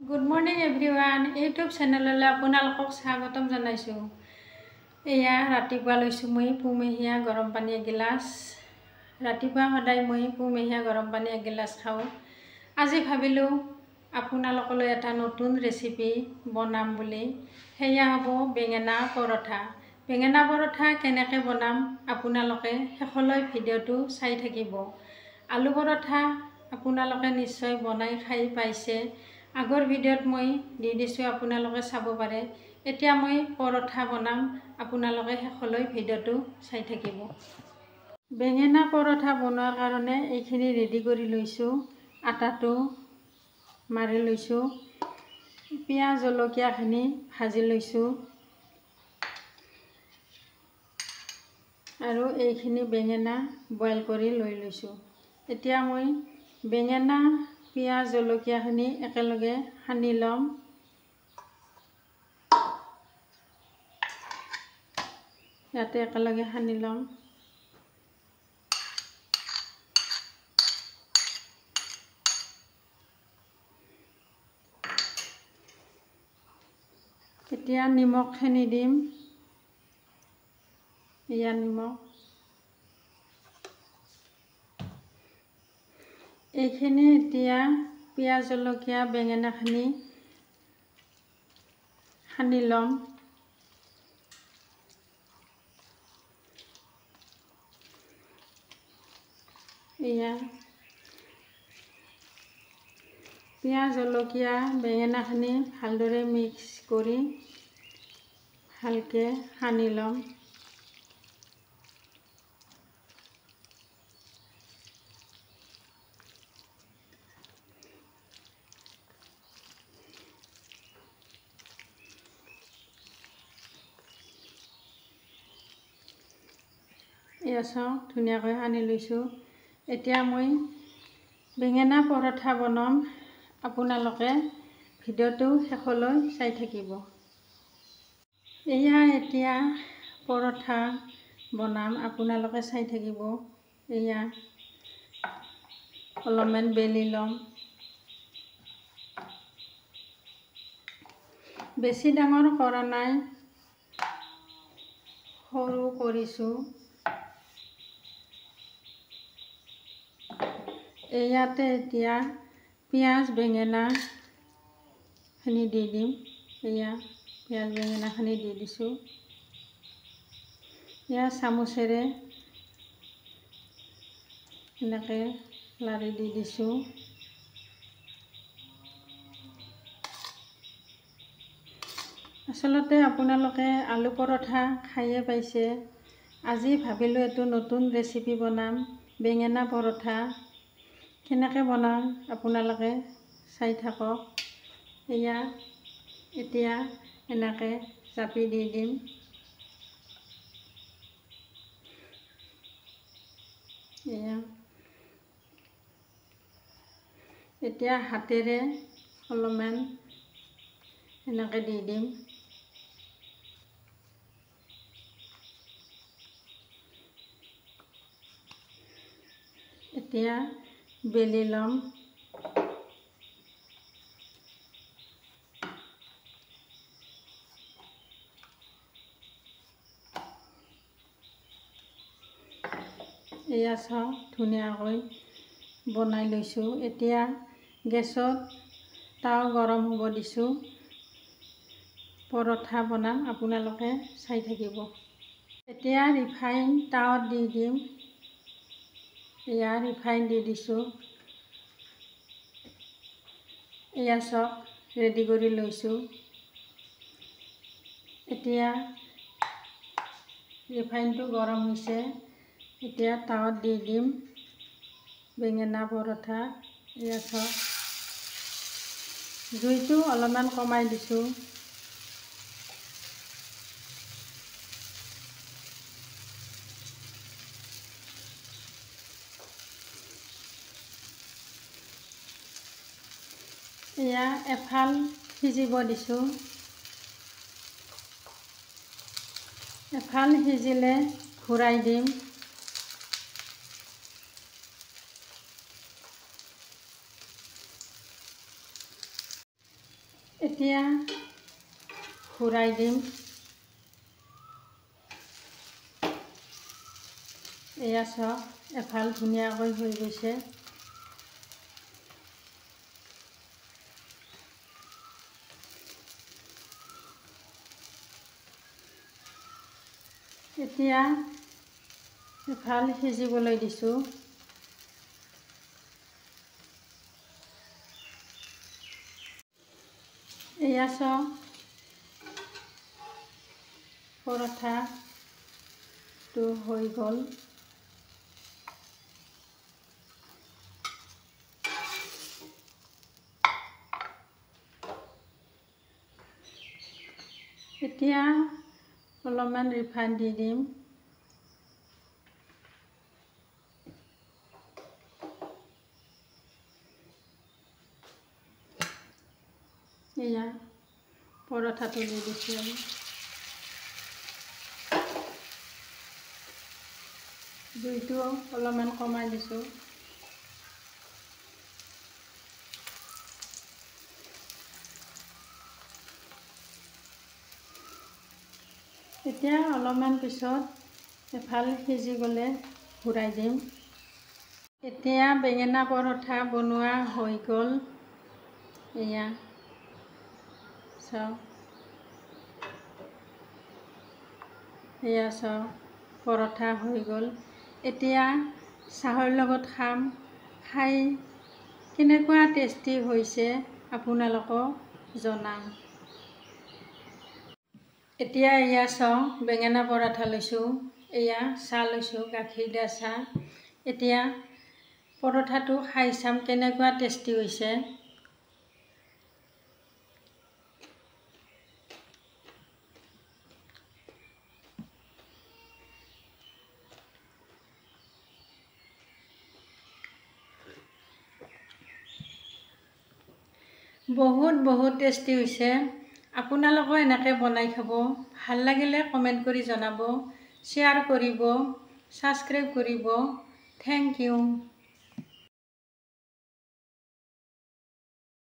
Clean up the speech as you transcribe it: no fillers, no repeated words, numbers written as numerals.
Good morning everyone. YouTube channel আপোনালোকক স্বাগতম জনাইছো। এয়া ৰাতিপুৱা লৈছো মই পুমেহিয়া গৰম পানী এগিলাস। ৰাতিপুৱা সদায় মই পুমেহিয়া গৰম পানী এগিলাস খাওঁ। আজি ভাবিলো আপোনালোকলৈ এটা নতুন ৰেচিপি বনাম বুলি। হেয়া হ'ব বেঙেনা পৰঠা। বেঙেনা পৰঠা কেনেকৈ বনাম আপোনালোকে শেষলৈ ভিডিঅ'টো চাই থাকিব। আলু পৰঠা আপোনালোকে নিশ্চয় বনাই খাই পাইছে। আগৰ ভিডিঅ'ত মই দি দিছোঁ, আপোনালোকে চাব পাৰে। এতিয়া মই পৰঠা বনাম, আপোনালোকে শেষলৈ ভিডিঅ'টো চাই থাকিব। বেঙেনা পৰঠা বনোৱাৰ কাৰণে এইখিনি ৰেডি কৰি লৈছোঁ। আটাটো মাৰি লৈছোঁ, পিঁয়াজ জলকীয়াখিনি ভাজি লৈছোঁ আৰু এইখিনি বেঙেনা বইল কৰি লৈ লৈছোঁ। এতিয়া মই বেঙেনা পিঁয়াজ জলকীয়াখিনি একেলগে সানি ল'ম। ইয়াতে একেলগে সানি ল'ম। এতিয়া নিমখখিনি দিম। এয়া নিমখ। এইখিনি এতিয়া পিঁয়াজ জলকীয়া বেঙেনাখিনি সানি ল'ম। এয়া পিঁয়াজ জলকীয়া বেঙেনাখিনি ভালদৰে মিক্স কৰি ভালকৈ সানি ল'ম। এয়া চাওক, ধুনীয়াকৈ সানি লৈছোঁ। এতিয়া মই বেঙেনা পৰঠা বনাম, আপোনালোকে ভিডিঅ'টো শেষলৈ চাই থাকিব। এয়া এতিয়া পৰঠা বনাম, আপোনালোকে চাই থাকিব। এয়া অলপমান বেলি ল'ম। বেছি ডাঙৰ কৰা নাই, সৰু কৰিছোঁ। ইয়াতে এতিয়া পিঁয়াজ বেঙেনাখিনি দি দিম। এয়া পিঁয়াজ বেঙেনাখিনি দি দিছোঁ। এয়া চামুচেৰে এনেকৈ লাৰি দি দিছোঁ। আচলতে আপোনালোকে আলু পৰঠা খায়ে পাইছে। আজি ভাবিলোঁ এইটো নতুন ৰেচিপি বনাম, বেঙেনা পৰঠা। কেনেকৈ বনাওঁ আপোনালোকে চাই থাকক। এয়া এতিয়া এনেকৈ জাপি দি দিম। এয়া এতিয়া হাতেৰে অলপমান এনেকৈ দি দিম। এতিয়া বেলি ল'ম। এয়া চাওক, ধুনীয়াকৈ বনাই লৈছোঁ। এতিয়া গেছত তাৱা গৰম হ'ব দিছোঁ। পৰঠা বনাম, আপোনালোকে চাই থাকিব। এতিয়া ৰিফাইন তাৱাত দি দিম। এয়া ৰিফাইন দি দিছোঁ। এয়া চাওক, ৰেডি কৰি লৈছোঁ। এতিয়া ৰিফাইনটো গৰম হৈছে। এতিয়া তাৱাত দি দিম বেঙেনা পৰঠা। এয়া চাওক, জুইটো অলপমান কমাই দিছোঁ। এয়া এফাল সিজিব দিছোঁ। এফাল সিজিলে ঘূৰাই দিম। এতিয়া ঘূৰাই দিম। এয়া চাওক, এফাল ধুনীয়াকৈ হৈ গৈছে। এতিয়া এফাল সিজিবলৈ দিছোঁ। এয়া চাওক, পৰঠাটো হৈ গ'ল। এতিয়া অলপমান ৰিফাইন দি দিম। এয়া পৰঠাটো দি দিছোঁ আমি। জুইটো অলপমান কমাই দিছোঁ। এতিয়া অলপমান পিছত এফাল সিজি গ'লে ঘূৰাই দিম। এতিয়া বেঙেনা পৰঠা বনোৱা হৈ গ'ল। এয়া চাওক, এয়া চাওক, পৰঠা হৈ গ'ল। এতিয়া চাহৰ লগত খাম। খাই কেনেকুৱা টেষ্টি হৈছে আপোনালোকক জনাম। এতিয়া এয়া চাওক, বেঙেনা পৰঠা লৈছোঁ। এয়া চাহ লৈছোঁ, গাখীৰ দিয়া চাহ। এতিয়া পৰঠাটো খাই চাম কেনেকুৱা টেষ্টি হৈছে। বহুত টেষ্টি হৈছে। আপোনালোকেও এনেকৈ বনাই খাব। ভাল লাগিলে কমেণ্ট কৰি জনাব, শ্বেয়াৰ কৰিব, ছাবস্ক্ৰাইব কৰিব। Thank U.